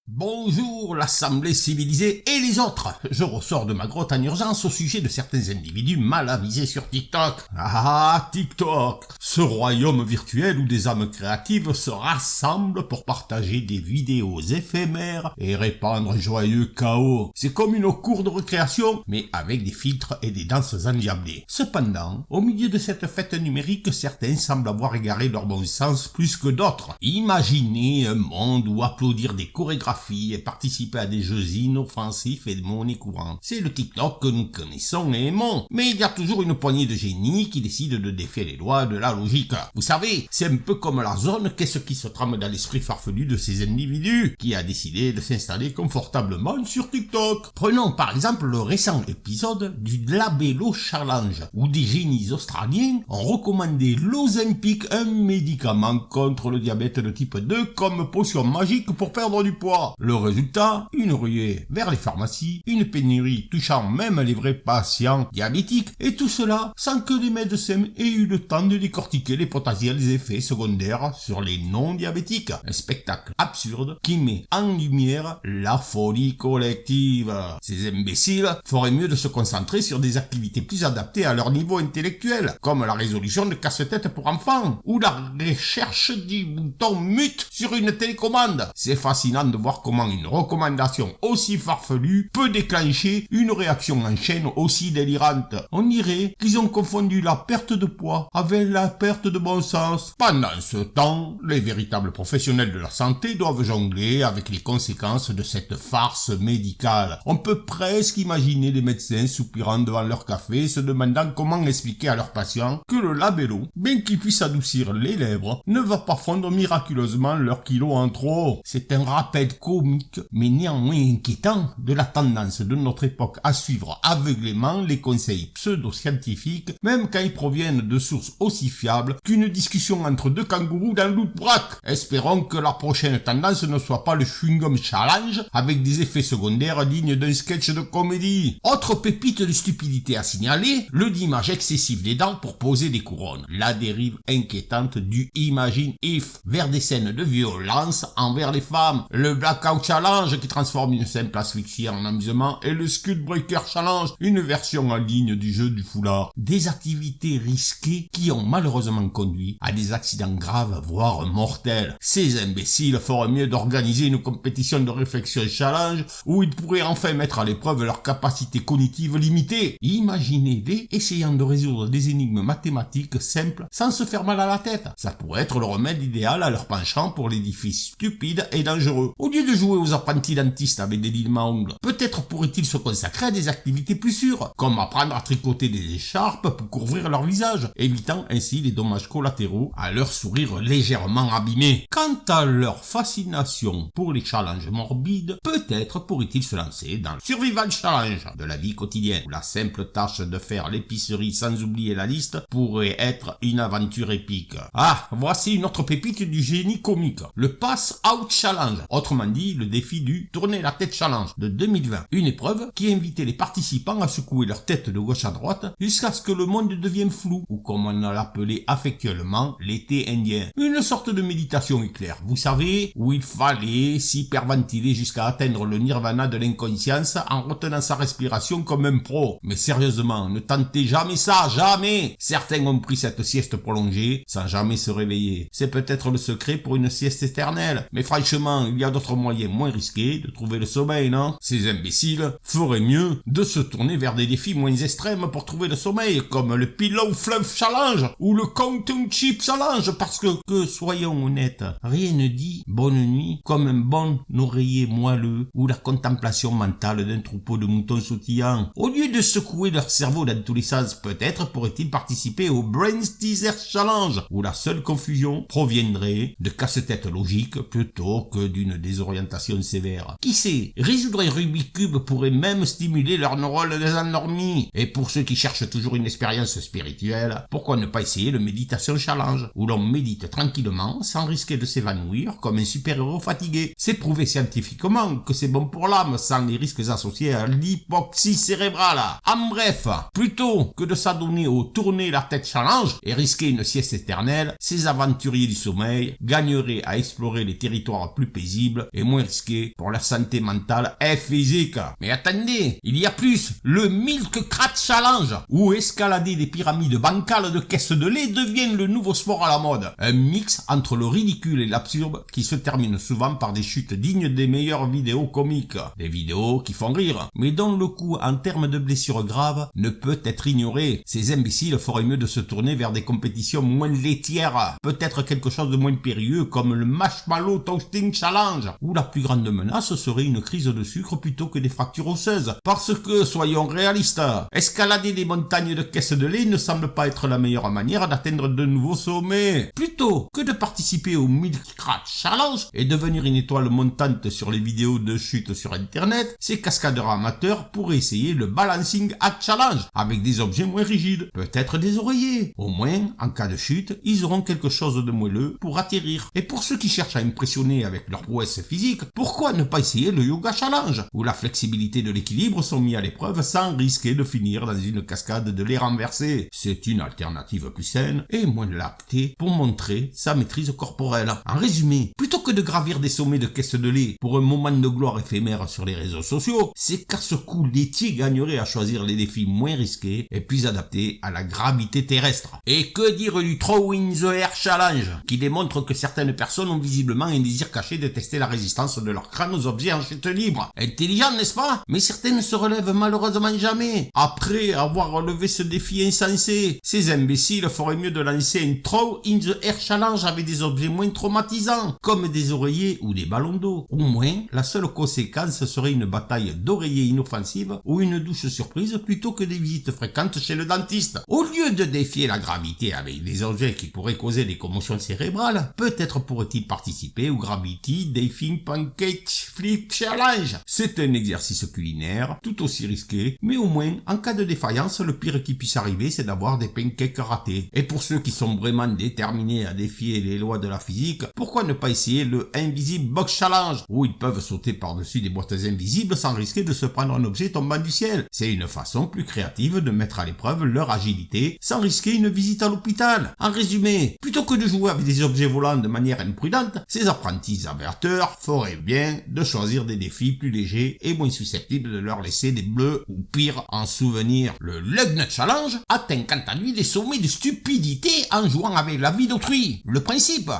Bonjour l'Assemblée civilisée et les autres. Je ressors de ma grotte en urgence au sujet de certains individus mal avisés sur TikTok. Ah, TikTok, ce royaume virtuel où des âmes créatives se rassemblent pour partager des vidéos éphémères et répandre un joyeux chaos. C'est comme une cour de récréation, mais avec des filtres et des danses endiablées. Cependant, au milieu de cette fête numérique, certains semblent avoir égaré leur bon sens plus que d'autres. Imaginez un monde où applaudir des chorégraphies et participer à des jeux inoffensifs et de monnaie courante. C'est le TikTok que nous connaissons et aimons. Mais il y a toujours une poignée de génies qui décident de défier les lois de la logique. Vous savez, c'est un peu comme la zone, qu'est-ce qui se trame dans l'esprit farfelu de ces individus qui a décidé de s'installer confortablement sur TikTok. Prenons par exemple le récent épisode du Labello Challenge, où des génies australiens ont recommandé l'Ozempic, un médicament contre le diabète de type 2 comme potion magique pour perdre du poids. Le résultat, une ruée vers les pharmacies, une pénurie touchant même les vrais patients diabétiques, et tout cela sans que les médecins aient eu le temps de décortiquer les potentiels effets secondaires sur les non-diabétiques. Un spectacle absurde qui met en lumière la folie collective. Ces imbéciles feraient mieux de se concentrer sur des activités plus adaptées à leur niveau intellectuel, comme la résolution de casse-tête pour enfants, ou la recherche du bouton mute sur une télécommande. C'est fascinant de voir comment une recommandation aussi farfelue peut déclencher une réaction en chaîne aussi délirante. On dirait qu'ils ont confondu la perte de poids avec la perte de bon sens. Pendant ce temps, les véritables professionnels de la santé doivent jongler avec les conséquences de cette farce médicale. On peut presque imaginer les médecins soupirant devant leur café, se demandant comment expliquer à leurs patients que le Labello, bien qu'il puisse adoucir les lèvres, ne va pas fondre miraculeusement leurs kilos en trop. C'est un rappel comique, mais néanmoins inquiétant, de la tendance de notre époque à suivre aveuglément les conseils pseudo-scientifiques, même quand ils proviennent de sources aussi fiables qu'une discussion entre deux kangourous dans l'outbrac. Espérons que la prochaine tendance ne soit pas le chewing-gum challenge, avec des effets secondaires dignes d'un sketch de comédie. Autre pépite de stupidité à signaler, le dimage excessif des dents pour poser des couronnes. La dérive inquiétante du Imagine If, vers des scènes de violence envers les femmes. Le Blackout Challenge qui transforme une simple asphyxie en amusement et le Skull Breaker Challenge, une version en ligne du jeu du foulard. Des activités risquées qui ont malheureusement conduit à des accidents graves voire mortels. Ces imbéciles feraient mieux d'organiser une compétition de réflexion challenge où ils pourraient enfin mettre à l'épreuve leur capacité cognitive limitée. Imaginez-les essayant de résoudre des énigmes mathématiques simples sans se faire mal à la tête. Ça pourrait être le remède idéal à leur penchant pour l'édifice stupide et dangereux. Au lieu de jouer aux apprentis dentistes avec des limes à ongles, peut-être pourraient-ils se consacrer à des activités plus sûres, comme apprendre à tricoter des écharpes pour couvrir leur visage, évitant ainsi les dommages collatéraux à leur sourire légèrement abîmé. Quant à leur fascination pour les challenges morbides, peut-être pourraient-ils se lancer dans le Survival Challenge de la vie quotidienne, où la simple tâche de faire l'épicerie sans oublier la liste pourrait être une aventure épique. Ah, voici une autre pépite du génie comique, le Pass Out Challenge, autrement dit le défi du Tourner la tête challenge de 2020. Une épreuve qui invitait les participants à secouer leur tête de gauche à droite jusqu'à ce que le monde devienne flou, ou comme on l'appelait affectueusement, l'été indien. Une sorte de méditation éclair, vous savez, où il fallait s'hyperventiler jusqu'à atteindre le nirvana de l'inconscience en retenant sa respiration comme un pro. Mais sérieusement, ne tentez jamais ça, jamais! Certains ont pris cette sieste prolongée sans jamais se réveiller. C'est peut-être le secret pour une sieste éternelle, mais franchement, il y a d'autres moyens moins risqués de trouver le sommeil, non? Ces imbéciles feraient mieux de se tourner vers des défis moins extrêmes pour trouver le sommeil, comme le Pillow Fluff Challenge ou le Counting Chip Challenge, parce que soyons honnêtes, rien ne dit bonne nuit comme un bon oreiller moelleux ou la contemplation mentale d'un troupeau de moutons sautillants. Au lieu de secouer leur cerveau dans tous les sens, peut-être pourraient-ils participer au Brain Teaser Challenge, où la seule confusion proviendrait de casse-tête logique plutôt que d'une désorientation sévère. Qui sait, résoudre un Rubik's Cube pourrait même stimuler leurs neurones des endormis. Et pour ceux qui cherchent toujours une expérience spirituelle, pourquoi ne pas essayer le Meditation Challenge, où l'on médite tranquillement sans risquer de s'évanouir comme un super-héros fatigué. C'est prouvé scientifiquement que c'est bon pour l'âme sans les risques associés à l'hypoxie cérébrale. En bref, plutôt que de s'adonner au Tourner la tête challenge et risquer une sieste éternelle, ces aventuriers du sommeil gagneraient à explorer les territoires plus paisibles et moins risqué pour leur santé mentale et physique. Mais attendez, il y a plus, le Milk Crate Challenge, où escalader des pyramides bancales de caisses de lait devient le nouveau sport à la mode. Un mix entre le ridicule et l'absurde qui se termine souvent par des chutes dignes des meilleures vidéos comiques. Des vidéos qui font rire, mais dont le coût en termes de blessures graves ne peut être ignoré. Ces imbéciles feraient mieux de se tourner vers des compétitions moins laitières, peut-être quelque chose de moins périlleux comme le Marshmallow Toasting Challenge, où la plus grande menace serait une crise de sucre plutôt que des fractures osseuses. Parce que, soyons réalistes, escalader des montagnes de caisses de lait ne semble pas être la meilleure manière d'atteindre de nouveaux sommets. Plutôt que de participer au Milk Crate Challenge et devenir une étoile montante sur les vidéos de chute sur internet, ces cascadeurs amateurs pourraient essayer le Balancing Act Challenge avec des objets moins rigides, peut-être des oreillers. Au moins, en cas de chute, ils auront quelque chose de moelleux pour atterrir. Et pour ceux qui cherchent à impressionner avec leur prouesse physique, pourquoi ne pas essayer le Yoga Challenge, où la flexibilité de l'équilibre sont mis à l'épreuve sans risquer de finir dans une cascade de lait renversé. C'est une alternative plus saine et moins lactée pour montrer sa maîtrise corporelle. En résumé, plutôt que de gravir des sommets de caisses de lait pour un moment de gloire éphémère sur les réseaux sociaux, ces casse-cou laitiers gagneraient à choisir les défis moins risqués et plus adaptés à la gravité terrestre. Et que dire du Throw in the Air Challenge, qui démontre que certaines personnes ont visiblement un désir caché de tester la résistance de leur crâne aux objets en chute libre. Intelligent, n'est-ce pas? Mais certaines ne se relèvent malheureusement jamais. Après avoir relevé ce défi insensé, ces imbéciles feraient mieux de lancer un Throw in the Air Challenge avec des objets moins traumatisants, comme des oreillers ou des ballons d'eau. Au moins, la seule conséquence serait une bataille d'oreillers inoffensive ou une douche surprise plutôt que des visites fréquentes chez le dentiste. Au lieu de défier la gravité avec des objets qui pourraient causer des commotions cérébrales, peut-être pourrait-il participer au Gravity Diving Pancake Flip Challenge. C'est un exercice culinaire, tout aussi risqué, mais au moins, en cas de défaillance, le pire qui puisse arriver, c'est d'avoir des pancakes ratés. Et pour ceux qui sont vraiment déterminés à défier les lois de la physique, pourquoi ne pas essayer le Invisible Box Challenge, où ils peuvent sauter par-dessus des boîtes invisibles sans risquer de se prendre un objet tombant du ciel. C'est une façon plus créative de mettre à l'épreuve leur agilité sans risquer une visite à l'hôpital. En résumé, plutôt que de jouer avec des objets volants de manière imprudente, ces apprentis amateurs feraient bien de choisir des défis plus légers et moins susceptibles de leur laisser des bleus ou pire en souvenir. Le Lugnut Challenge atteint quant à lui des sommets de stupidité en jouant avec la vie d'autrui. Le principe,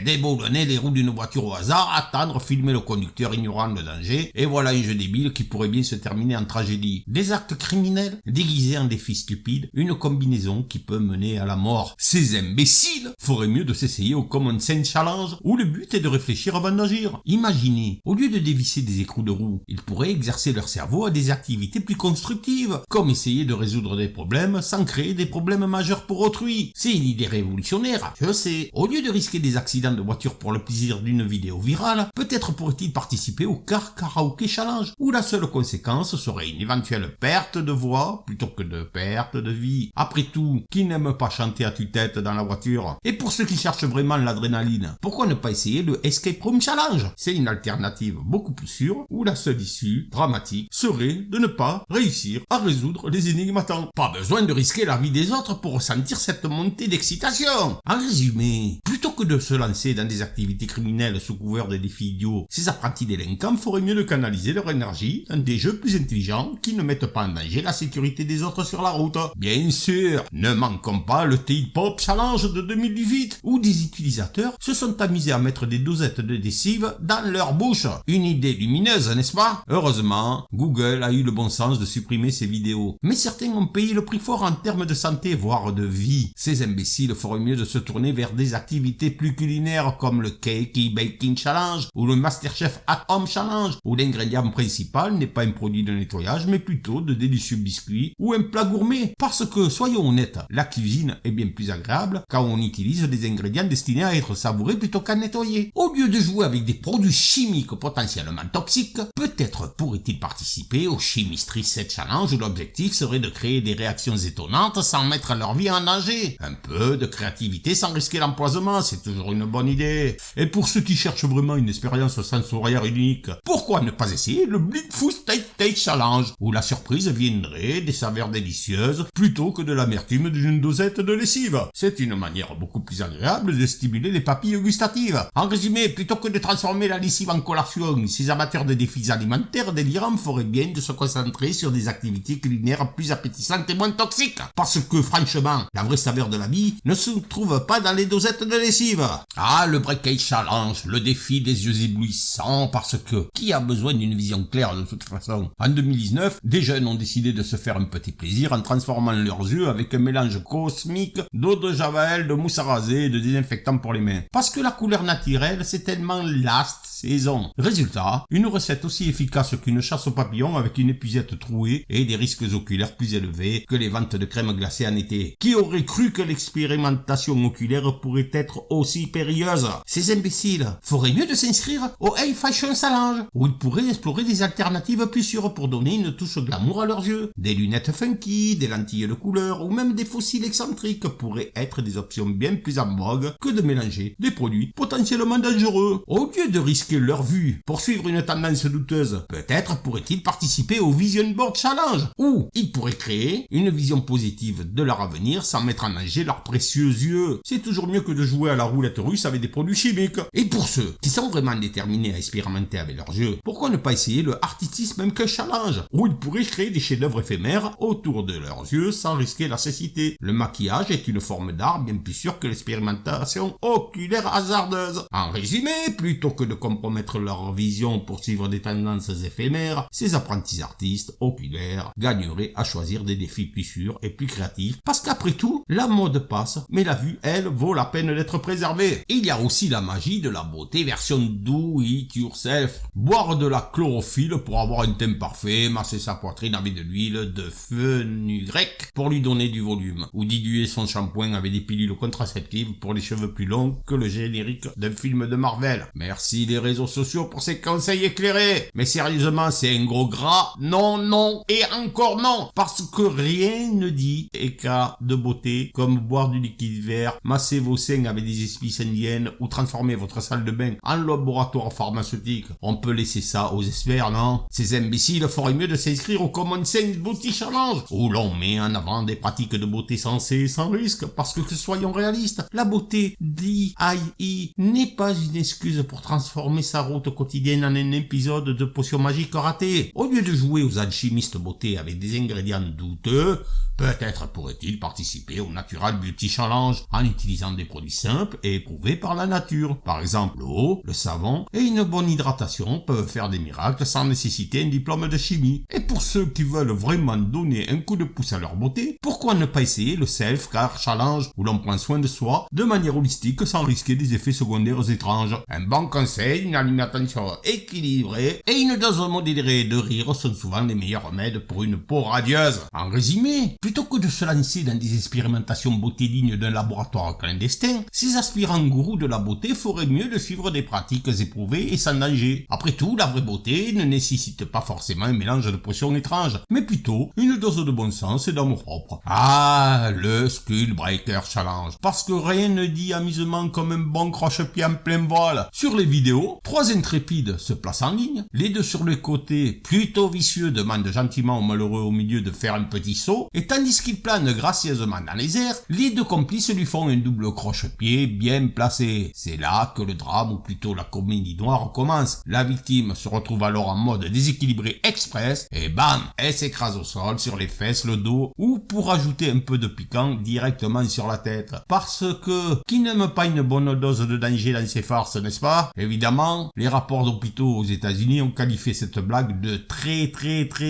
déboulonner les roues d'une voiture au hasard, attendre, filmer le conducteur ignorant le danger, et voilà un jeu débile qui pourrait bien se terminer en tragédie. Des actes criminels déguisés en défis stupides, une combinaison qui peut mener à la mort. Ces imbéciles feraient mieux de s'essayer au Common Sense Challenge, où le but est de réfléchir avant d'agir. Imaginez, au lieu de dévisser des écrous de roue, ils pourraient exercer leur cerveau à des activités plus constructives, comme essayer de résoudre des problèmes sans créer des problèmes majeurs pour autrui. C'est une idée révolutionnaire, je sais. Au lieu de risquer des accidents de voiture pour le plaisir d'une vidéo virale, peut-être pourrait-il participer au Car Karaoke Challenge, où la seule conséquence serait une éventuelle perte de voix plutôt que de perte de vie. Après tout, qui n'aime pas chanter à tue-tête dans la voiture? Et pour ceux qui cherchent vraiment l'adrénaline, pourquoi ne pas essayer le Escape Room Challenge? C'est une alternative beaucoup plus sûre, où la seule issue dramatique serait de ne pas réussir à résoudre les énigmes à temps. Pas besoin de risquer la vie des autres pour ressentir cette montée d'excitation. En résumé, plutôt que de se lancer dans des activités criminelles sous couvert de défis idiots, ces apprentis délinquants feraient mieux de canaliser leur énergie dans des jeux plus intelligents qui ne mettent pas en danger la sécurité des autres sur la route. Bien sûr, ne manquons pas le T-Pop Challenge de 2018, où des utilisateurs se sont amusés à mettre des dosettes de lessive dans leur bouche. Une idée lumineuse, n'est-ce pas? Heureusement, Google a eu le bon sens de supprimer ces vidéos. Mais certains ont payé le prix fort en termes de santé, voire de vie. Ces imbéciles feraient mieux de se tourner vers des activités plus culinaires comme le Cakey Baking Challenge ou le Masterchef at Home Challenge, où l'ingrédient principal n'est pas un produit de nettoyage mais plutôt de délicieux biscuits ou un plat gourmet. Parce que, soyons honnêtes, la cuisine est bien plus agréable quand on utilise des ingrédients destinés à être savourés plutôt qu'à nettoyer. Au lieu de jouer avec des produits chimiques potentiellement toxiques, peut-être pourrait-il participer au Chemistry Set Challenge où l'objectif serait de créer des réactions étonnantes sans mettre leur vie en danger. Un peu de créativité sans risquer l'empoisonnement. cinéma, c'est toujours une bonne idée. Et pour ceux qui cherchent vraiment une expérience sensorielle unique, pourquoi ne pas essayer le Bigfoot Taste Challenge, où la surprise viendrait des saveurs délicieuses plutôt que de l'amertume d'une dosette de lessive. C'est une manière beaucoup plus agréable de stimuler les papilles gustatives. En résumé, plutôt que de transformer la lessive en collation, ces amateurs de défis alimentaires délirants feraient bien de se concentrer sur des activités culinaires plus appétissantes et moins toxiques. Parce que franchement, la vraie saveur de la vie ne se trouve pas dans les dosettes de lessive. Ah, le Breakage Challenge, le défi des yeux éblouissants, parce que qui a besoin d'une vision claire de toute façon? En 2019, des jeunes ont décidé de se faire un petit plaisir en transformant leurs yeux avec un mélange cosmique d'eau de javel, de mousse à raser et de désinfectant pour les mains. Parce que la couleur naturelle, c'est tellement last saison. Résultat, une recette aussi efficace qu'une chasse aux papillons avec une épuisette trouée et des risques oculaires plus élevés que les ventes de crème glacée en été. Qui aurait cru que l'expérimentation oculaire pourrait être aussi périlleuse? Ces imbéciles feraient mieux de s'inscrire au Hey Fashion Challenge, où ils pourraient explorer des alternatives plus sûres pour donner une touche glamour à leurs yeux. Des lunettes funky, des lentilles de couleur ou même des fossiles excentriques pourraient être des options bien plus en vogue que de mélanger des produits potentiellement dangereux. Au lieu de risquer leur vue pour suivre une tendance douteuse, peut-être pourraient-ils participer au Vision Board Challenge, où ils pourraient créer une vision positive de leur avenir sans mettre en danger leurs précieux yeux. C'est toujours mieux que de jouer à la roulette russe avec des produits chimiques. Et pour ceux qui sont vraiment déterminés à expérimenter avec leurs yeux, pourquoi ne pas essayer le Artistisme Make Challenge, où ils pourraient créer des chefs-d'œuvre éphémères autour de leurs yeux sans risquer la cécité. Le maquillage est une forme d'art bien plus sûre que l'expérimentation oculaire hasardeuse. En résumé, plutôt que de compromettre leur vision pour suivre des tendances éphémères, ces apprentis artistes oculaires gagneraient à choisir des défis plus sûrs et plus créatifs, parce qu'après tout, la mode passe, mais la vue, elle, vaut la peine d'être préservée. Il y a aussi la magie de la beauté version do it yourself. Boire de la chlorophylle pour avoir un teint parfait, masser sa poitrine avec de l'huile de fenugrec pour lui donner du volume, ou diluer son shampoing avec des pilules contraceptives pour les cheveux plus longs que le générique d'un film de Marvel. Merci les réseaux sociaux pour ces conseils éclairés. Mais sérieusement, c'est un gros gras. Non, non, et encore non. Parce que rien ne dit écart de beauté comme boire du liquide vert, masser vos seins avec des épices indiennes ou transformer votre salle de bain en laboratoire pharmaceutique. On peut laisser ça aux experts, non? Ces imbéciles feraient mieux de s'inscrire au Common Sense Beauty Challenge, où l'on met en avant des pratiques de beauté sensées et sans risque, parce que soyons réalistes, la beauté DIY n'est pas une excuse pour transformer sa route quotidienne en un épisode de potion magique ratée. Au lieu de jouer aux alchimistes beauté avec des ingrédients douteux, peut-être pourrait-il participer au Natural Beauty Challenge en utilisant des produits simples et éprouvés par la nature. Par exemple, l'eau, le savon et une bonne hydratation peuvent faire des miracles sans nécessiter un diplôme de chimie. Et pour ceux qui veulent vraiment donner un coup de pouce à leur beauté, pourquoi ne pas essayer le Self Care Challenge, où l'on prend soin de soi de manière holistique sans risquer des effets secondaires étranges. Un bon conseil, une alimentation équilibrée et une dose modérée de rire sont souvent les meilleurs remèdes pour une peau radieuse. En résumé, plutôt que de se lancer dans des expérimentations beauté dignes d'un laboratoire clandestin, ces aspirants gourous de la beauté feraient mieux de suivre des pratiques éprouvées et sans danger. Après tout, la vraie beauté ne nécessite pas forcément un mélange de potions étranges, mais plutôt une dose de bon sens et d'amour propre. Ah, le Skull Breaker Challenge. Parce que rien ne dit amusement comme un bon croche-pied en plein vol. Sur les vidéos, 3 intrépides se placent en ligne, les 2 sur le côté, plutôt vicieux, demandent gentiment au malheureux au milieu de faire un petit saut, et tandis qu'il plane gracieusement dans les airs, les 2 complices lui font un double croche-pied bien placé. C'est là que le drame, ou plutôt la comédie noire, commence. La victime se retrouve alors en mode déséquilibré express, et bam, elle s'écrase au sol, sur les fesses, le dos, ou pour ajouter un peu de piquant, directement sur la tête. Parce que, qui n'aime pas une bonne dose de danger dans ses farces, n'est-ce pas? Évidemment, les rapports d'hôpitaux aux États-Unis ont qualifié cette blague de très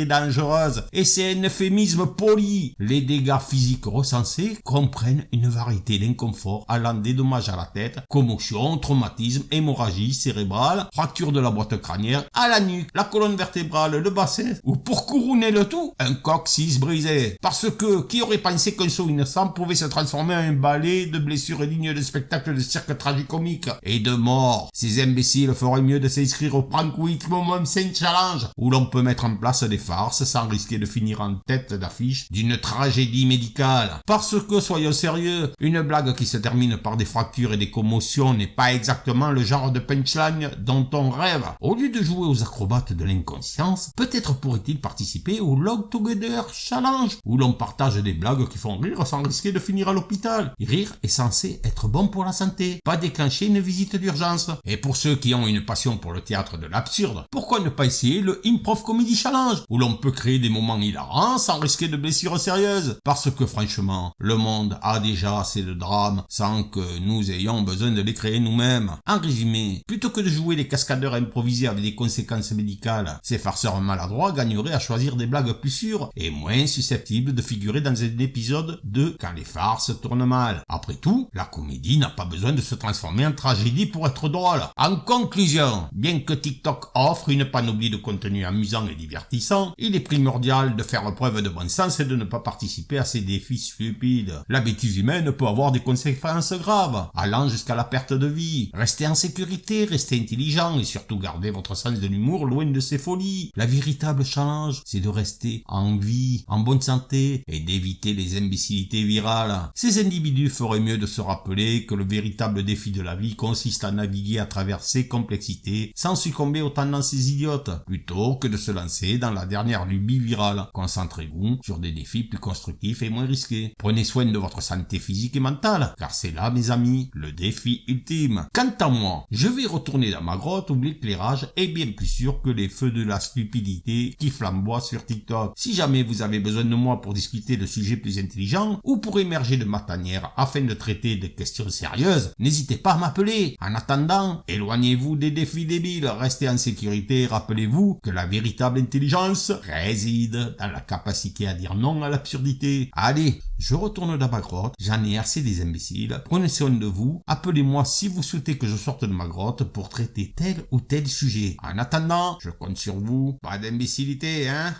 dangereuse, et c'est un euphémisme poli. Les dégâts physiques recensés comprennent une variété d'inconforts allant des dommages à la tête, commotion, traumatisme, hémorragie cérébrale, fracture de la boîte crânienne, à la nuque, la colonne vertébrale, le bassin, ou pour couronner le tout, un coccyx brisé. Parce que, qui aurait pensé qu'un saut innocent pouvait se transformer en un balai de blessures dignes de spectacles de cirque tragicomique et de mort? Ces imbéciles feraient mieux de s'inscrire au Prank Week Moment Saint Challenge, où l'on peut mettre en place des farces sans risquer de finir en tête d'affiche d'une tragédie médicale. Parce que, soyons sérieux, une blague qui se termine par des fractures et des commotions n'est pas exactement le genre de punchline dont on rêve. Au lieu de jouer aux acrobates de l'inconscience, peut-être pourrait-il participer au Log Together Challenge, où l'on partage des blagues qui font rire sans risquer de finir à l'hôpital. Rire est censé être bon pour la santé, pas déclencher une visite d'urgence. Et pour ceux qui ont une passion pour le théâtre de l'absurde, pourquoi ne pas essayer le Improv Comedy Challenge, où l'on peut créer des moments hilarants sans risquer de blessures sérieuses. Parce que franchement, le monde a déjà assez de drames sans que nous ayons besoin de les créer nous-mêmes. En résumé, plutôt que de jouer les cascadeurs improvisés avec des conséquences médicales, ces farceurs maladroits gagneraient à choisir des blagues plus sûres et moins susceptibles de figurer dans un épisode de Quand les farces tournent mal. Après tout, la comédie n'a pas besoin de se transformer en tragédie pour être drôle. En conclusion, bien que TikTok offre une panoplie de contenus amusants et divertissants, il est primordial de faire preuve de bon sens et de ne pas participer à ces défis stupides. La bêtise humaine peut avoir des conséquences graves, allant jusqu'à la perte de vie. Restez en sécurité, restez intelligent et surtout gardez votre sens de l'humour loin de ces folies. La véritable challenge, c'est de rester en vie, en bonne santé et d'éviter les imbécilités virales. Ces individus feraient mieux de se rappeler que le véritable défi de la vie consiste à naviguer à travers ces complexités sans succomber aux tendances idiotes, plutôt que de se lancer dans la dernière lubie virale. Concentrez-vous sur des défis plus constructifs et moins risqués. Prenez soin de votre santé physique et mentale, car c'est là, mes amis, le défi ultime. Quant à moi, je vais retourner dans ma grotte où l'éclairage est bien plus sûr que les feux de la stupidité qui flamboient sur TikTok. Si jamais vous avez besoin de moi pour discuter de sujets plus intelligents ou pour émerger de ma tanière afin de traiter des questions sérieuses, n'hésitez pas à m'appeler. En attendant, éloignez-vous des défis débiles, restez en sécurité et rappelez-vous que la véritable intelligence réside dans la capacité à dire non à l'absurdité. Allez, je retourne dans ma grotte, j'en ai assez des imbéciles, prenez soin de vous, appelez-moi si vous souhaitez que je sorte de ma grotte pour traiter tel ou tel sujet. En attendant, je compte sur vous, pas d'imbécilité, hein.